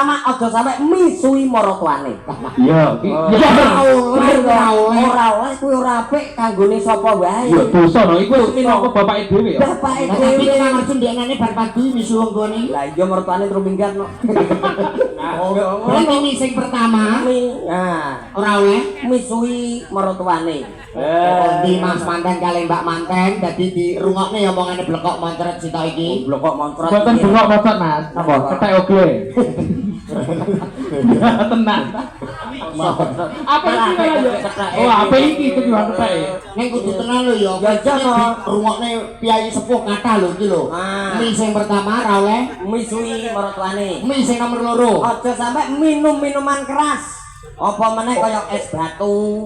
pertama aja sampe misui maratuane. Iya, ora oleh kuwi ora apik kanggone sapa wae. Ya dosa no, iku wis minangka bapake dhewe ya. Bapake Tapi dhewe nek ngerti ndekne bar padu misu wong tuane. lah iya mertuane terus minggat no. Berarti mi sing pertama Nah, ora oleh misui maratuane. di Mas Manten kali Mbak Manten dadi dirungokne ya omongane blekok moncret sita iki. Blokok moncret. Boten bengok moncret Mas. Apa? Ketek ogle. Tenang. Apa iki malah yo? Oh, apa iki itu juga ketek. Ning kudu tenan lho ya. Rungokne piyai sepuh kathah lho iki lho. Mi sing pertama ora oleh Misui maratuane. mi sing nomor loro. Aja sampe minum minuman keras. Apa meneh kaya es batu.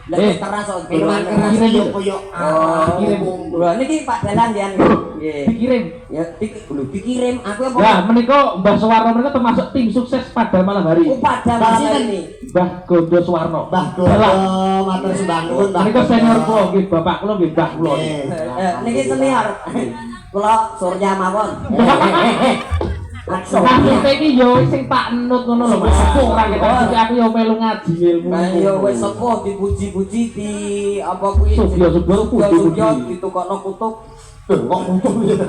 Lebih keras kok Minuman keras yo koyo dikirim. Lha niki Pak Dalan ya. Nggih. Dikirim. Ya dikirim. Aku apa? Lah menika Mbah Suwarno menika termasuk tim sukses pada malam hari. Pada malam ini. Mbah Gondo Suwarno. Mbah Gondo matur sembah nuwun Mbah. Menika senior kula nggih, bapak kula nggih Mbah kula. Niki senior. Kula Surya mawon. Maksud iki yo sing tak enut ngono lho, Mas. Sepuh ora ketok aku yo melu ngaji ilmu. Lah yo wis sepuh dipuji-puji di apa kuwi Sugya ditukokno kutub. Kok kutuk ya.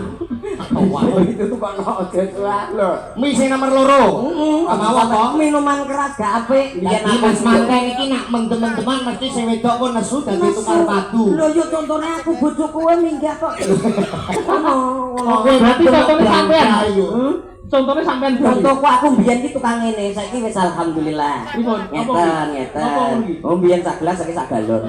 Wah, itu tukokno aja suah. Lho, mi sing nomor loro. Mawon to. Minuman keras gak apik. Biyen Mas Manten iki nak mendem-mendeman mesti sing wedok kok nesu dadi tukar padu. Lho yo contone aku bojoku wae minggat kok. Ngono. Berarti contohnya sampean. Contohnya sampean Contohku aku mbiyen ki tukang ngene, saiki wis alhamdulillah. Ngeten. Oh mbiyen sak gelas saiki sak galon.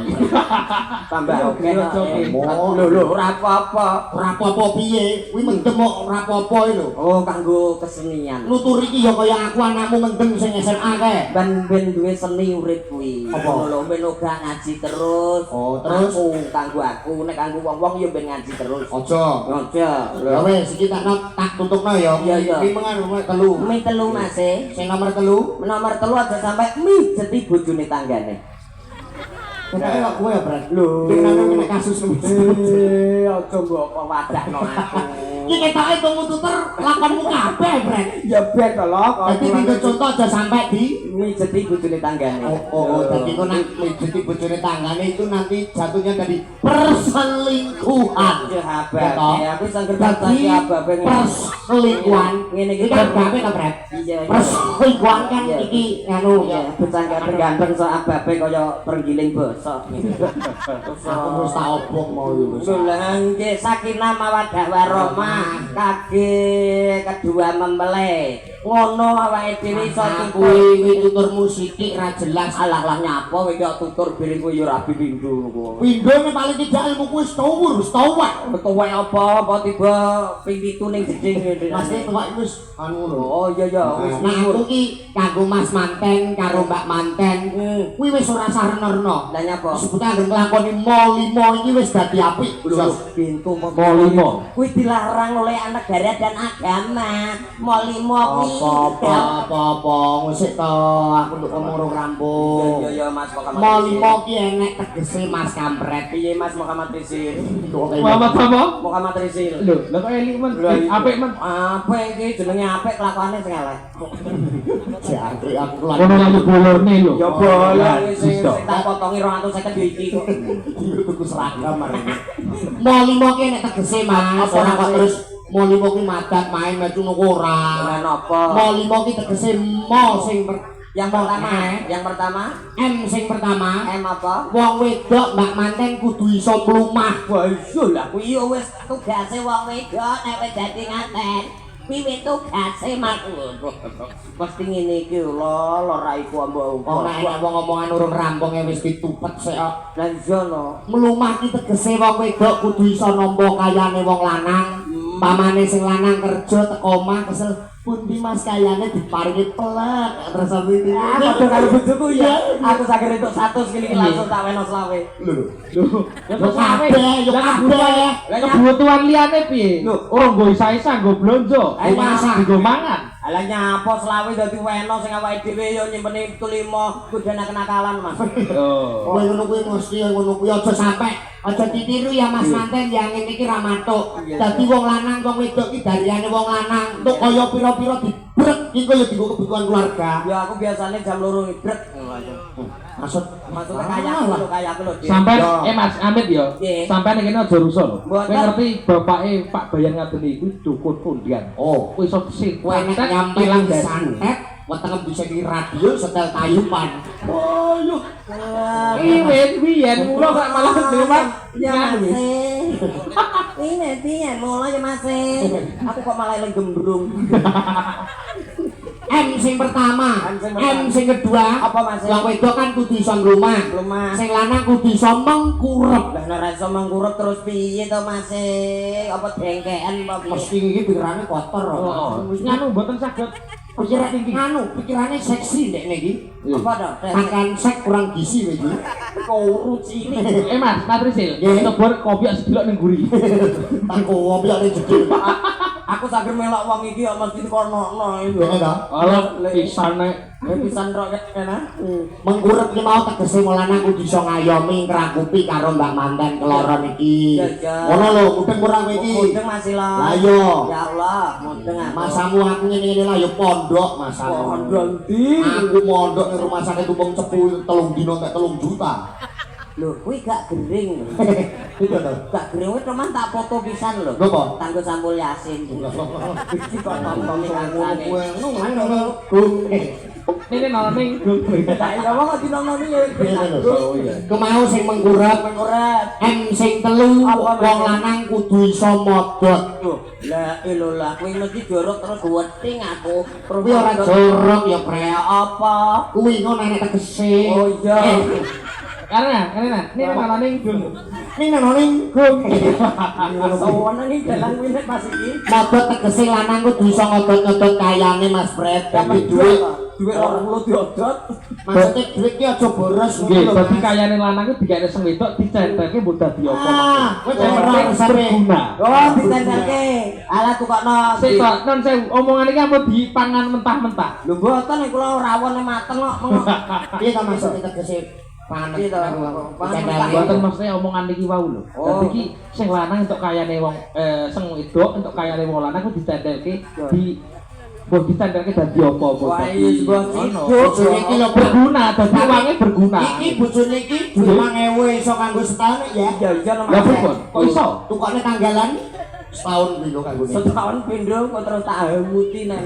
Tambah oke. Lho ora apa-apa. Ora apa-apa piye? Kuwi mendem kok ora apa-apa lho. Oh kanggo kesenian. Nutur iki ya kaya aku anakmu mendem sing SMA kae. Ben duwe seni urip kuwi. Apa? Lho ben uga ngaji terus. Oh, terus kanggo aku nek kanggo wong-wong ya ben ngaji terus. aja. Aja. Ya wis iki tak tutupno ya. Iya. Iki mengan telu. Mi telu Mas e. Sing nomor telu. Nomor telu aja sampai mijeti bojone tanggane. Ketake kok kowe ya, Bran. Lho, Dengan kasus aja mbok wadakno aku. Iki ketoke tunggu tutur lakonmu kabeh, Bran. Ya ben to lho. Dadi dinggo contoh aja sampai di mijeti bojone tanggane. dadi kok nak mijeti bojone tanggane itu nanti jatuhnya dari perselingkuhan. Ya aku sangger dadi ababe perselingkuhan ngene iki kan gawe to, Bran. Iya. Perselingkuhan kan iki nganu ya. Becang ganteng sok ababe kaya pergiling bosok. Aku wis tak obong mau lho. Lha nggih sakinah mawaddah warahmah kage kedua mempelai. Ngono awake dhewe iso kuwi tuturmu sithik ra jelas. Alah nyapa kowe kok tutur biring kowe ya rabi pindho kok. Pindhone paling tidak ilmuku wis tuwur, wis tuwek. Tuwek apa tiba ping 7 ning jeding ngene. Mas tuwek wis anu lho. Oh iya ya wis nah aku ki kanggo Mas Manten karo Mbak Manten kuwi wis ora sarena-rena. Lah nyapa? Sebut anggere nglakoni mo 5 iki wis dadi apik. Pintu mo 5. Kuwi dilarang oleh negara dan agama. Mo 5 kuwi apa wis to aku nduk ngomong rampung. Iya Mas Muhammad. Mo 5 ki enek tegese Mas Kampret. Piye Mas Muhammad Risil? Muhammad apa? Muhammad Risil. Lho, lha kok eling men. Apik men. Apik iki jenenge apik kelakuane sing elek. Jare aku lan Ono lalu bolorne lho. Ya bola sing tak potongi 250 iki kok. tuku seragam marene. Mo 5 ki enek tegese Mas. Ora kok terus mo 5 ki madat main metu ora. Lah napa? Mo 5 ki tegese mo sing yang pertama M sing pertama M apa? Wong wedok Mbak Manten kudu iso mlumah. Wah iya lah kuwi ya wis tugase wong wedok nek wis dadi nganten. Kuwi wis tugase mak. Mesti ngene iki lho ra iku ambok. Ora enak wong omongan urung rampung wis ditupet sik kok. Lah iya no. Mlumah ki tegese wong wedok kudu iso nampa kayane wong lanang. Pamane sing lanang kerja teko omah kesel pundi Mas kayane diparingi pelek terus iki. Padha karo bojoku ya. Aku saged entuk 100 kili langsung tak weno selawe. Lho. Ya Yo kabeh, yo kabeh. Kebutuhan liyane piye? Ora nggo isa-isa nggo blonjo. Masih nggo mangan. Ala nyapa selawe dadi weno sing awake dhewe yo nyimpen 75 kudu ana kenakalan Mas. Kowe ngono kuwi mesti ngono kuwi aja sampe aja ditiru ya Mas Manten yang ngene iki ra matuk. Dadi wong lanang wong wedok ki dariyane wong lanang. Tuk kaya pira-pira dibrek Iki kok ya dienggo kebutuhan keluarga. Ya aku biasanya jam 2 ibrek. Maksudnya kayak aku lho. Sampai Mas Amit yo. Nggih. Sampai nek kene aja rusak lho. Kowe Mboten. ngerti bapake Pak Bayan ngaten iki dukun undian. Oh, Kowe iso sing kowe nek nyampe ilang di dari. santet, wetenge bisa di radio setel tayupan. Oh, yuk. Iwit biyen mulo gak malah dewan. Ya Mas. Ini piye mulo ya Mas. Aku kok malah eling gembrung. M sing pertama, M sing kedua. Apa Mas? Wong wedok kan kudu iso ngrumah. Rumah. Sing lanang kudu iso mengkurep. Lah nek ora iso mangkurep terus piye to Mas? Apa dengkean apa piye? Mesti iki pikirane kotor. Oh, nganu mboten saged pikiran tinggi. Pikirane seksi nek iki. Apa to? Makan sek kurang gizi iki. Kurut ini. Mas, Matrisil, Nggih. coba kopi sedelok ning guri. Tak kopi nek jedil. Aku saged melok wong iki kok mesti kono-kono iki. Ngene ta? Ala pisane Pisan rok kena. Mengkurep ki mau tegese mulane aku bisa ngayomi ngrangupi karo Mbak Manten keloron iki. Ya. Ngono lho, mudeng kurang kowe iki. Mudeng masih lah. Lah iya. Ya Allah, mudeng aku. Masamu aku ngene-ngene lah ya pondok masamu. Pondok ndi? Aku mondok ning rumah sakit tumpung cepu 3 dino entek 3 juta. Lho, kuwi gak gering. Iya to. Gak gering kuwi teman tak foto pisan lho. Napa? Tanggo Sampul Yasin. Iki kok tonton kancane. Kowe ngono Gung. ini ning gung. Tak iya wong dinononi ya. Oh iya. Kemau sing mengkurep, Mengkurep. M sing telu Apa, Mas? wong lanang kudu iso modot. Lah ilolah kuwi mesti jorok terus weting aku. Kuwi ora jorok ya, Ya Prek. apa? Kuwi ngono nek tegese. Oh iya. Karena ini malah ning gung. Ning noning Gung. Sawana nih dalan kuwi nek pas iki. Modot tegese lanang kudu iso ngodot-ngodot kayane Mas Fred. Dadi duit. Duit 20 diodot. Maksudnya duit ki aja boros Nggih, lho, dadi Mas. kayane lanang iki dikene sing wedok dicentelke mbok dadi apa. Ah, wis ora urusannya. berguna. Oh, ditendelke. Alah tukokno. Sik kok non sewu omongan iki ampun dipangan mentah-mentah. Lho mboten nek kula rawon mateng kok. Piye ta maksudnya tegese pangan Piye to? Pangan mentah. Mboten maksudnya omongan iki wau lho. Oh. Dadi iki sing lanang entuk kayane wong sing wedok entuk kayane wong lanang kudu ditentelke di mbok ditentelke dadi apa-apa. Wah, iya sebuah Ono. Bojone iki lho Berguna, dadi uangnya berguna. Iki bojone iki 5.000 iso kanggo setahun ya. Iya iya Lah nomor. pripun? Kok iso? Tukokne tanggalan setahun pindho kanggo Setahun pindho kok terus tak hamuti nek.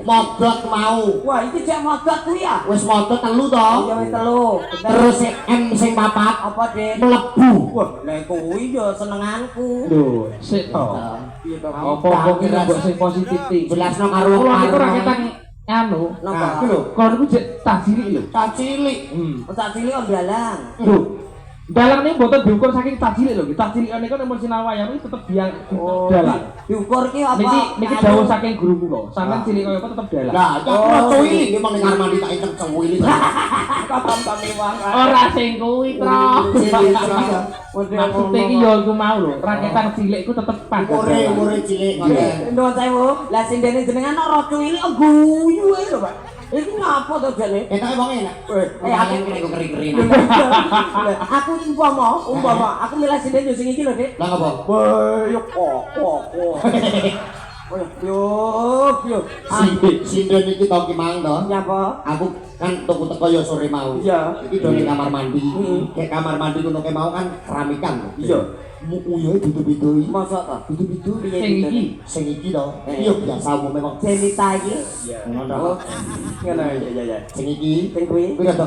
modot mau. Wah, iki jek modot kuwi ya. Wis modot telu to. Ya wis telu. Terus sing M sing papat apa, Dik? mlebu. Wah, lek kuwi ya senenganku. Lho, sik to. Piye to? Apa-apa ki mbok sing positif iki. Jelasno karo Kulo niku ra ketang anu. Napa? Nah, iki lho, Kulo niku jek tak cilik lho. tak cilik. Tak cilik kok dalang. Lho. Dalang ini mboten diukur saking tak cilik lho. Tak cilik niku nek mun sinau wayang iki tetep dia dalang. Diukur ki apa? Niki dawuh saking guru kula. Sampeyan cilik kaya apa tetep dalang. Lah, aku ora cuwilik iki mung ning kamar mandi tak enceng cuwilik. Kok tonton wong. Ora sing kuwi, Tro. Maksud iki yo iku mau lho. Raketan cilik iku tetep padha. Umure cilik ngoten. Nuwun sewu. Lah sing dene jenengan ora cilik guyu ae lho, Pak. Iki ngapa to jane? Etoke wong enak. Aku kene kok kering-kering. Aku umpama aku milih sing yo sing iki lho, Dik. Lah ngopo? Wah, yo kok. Yo. Sinden iki tau ki mang to. Nyapa? Aku kan tuku teko ya sore mau. Iya. Iki do ning kamar mandi. Kayak kamar mandi kuno ke mau kan keramikan. Iya. Mukuyo beda-beda. Masa ta? Beda-beda. Sing iki. Sing iki to. Iya biasa umum memang. Jenita iki. Ngono Oh, to. ngono ya. Sing iki Sing kuwi. kuwi to.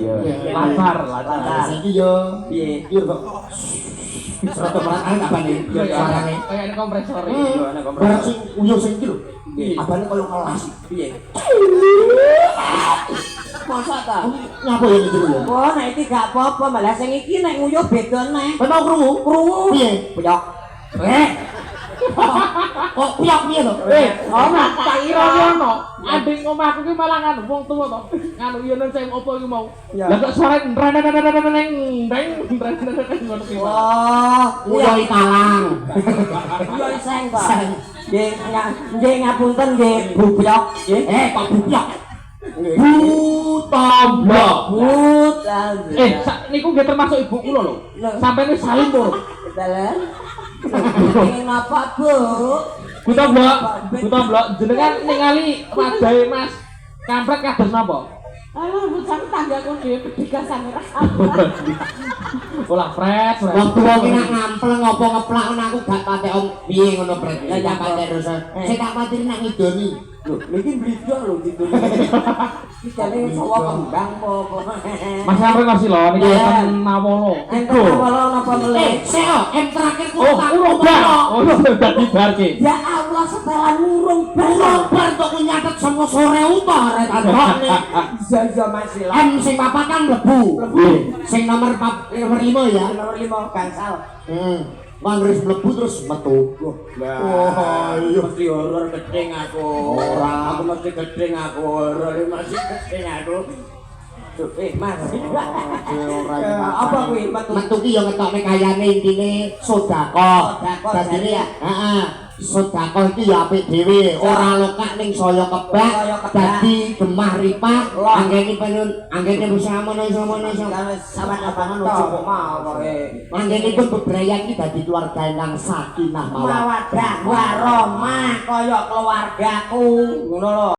Iya. Latar. Sing iki yo. Piye? Iya to. Serata perasaan apa nih? Suarane. Kayak ini kompresor Iya, iki. ana kompresor. Barang sing uyuh sing iki lho. Piye? Abane koyo kelas. Piye? Masa ta? Nyapa ya iki lho. Oh, nek iki gak apa-apa, malah sing iki nek nguyuh beda neh. Ono krungu? Krungu. Piye? Puyok. Kok piyak piye to? Ono tak kira ono. Anding omahku ki malah nganu wong tuwa to. Nganu yo nang sing opo iki mau. Ya. Lah kok suara neng ngono ki. Wah, Uyuh talang. iya seng kok. Nggih ngapunten nggih, Bu Puyok. Kok buyak? Tombok. But. Niku nggih termasuk ibu kula lho. Sampeyan wis salim lho. Dalan. Ini ngapa, Bu? Buta blok jenengan ningali wadahe Mas Kampret kados napa? Alah, bocah tanggaku dhewe pedigasan ora. Olah Fred. Waktu wong iki nak ngampleng apa ngeplak ngono aku gak patek om piye ngono Pret. Ya gak patek terus. Sing tak patiri nak ngidoni. Lho, iki blijo lho gitu. Iki jane sawo kembang apa. Mas Kampret masih lho niki ten Nawolo. Ento kalau napa meleh. Seo, terakhir ku Oh, tak urung bar. Oh, udah dibarke. Ya Allah, setelan urung Belum bar kok ku nyatet sama sore utuh rek andone. Iya masih lah. M sing papat kan mlebu. Sing nomor 5 ya. Nomor 5 gangsal. Mangris mlebu terus metu. Wah, iya mesti horor gedeng aku. Ora. Aku mesti gedeng aku. Horor mesti gedeng aku. Tuh, Mas. Apa kuwi Metu ki ya ngetokne kayane intine sedekah. Sedekah, Dadine ya. heeh. Sedekah iki ya apik dhewe, ora lokak ning saya kebak. Dadi gemah ripak, anggene bersama sama abangan ojo mau pokoke. Anggene pun bebrayan iki dadi keluarga ingkang sakinah mawaddah Mawaddah warahmah kaya keluargaku. Ngono lho.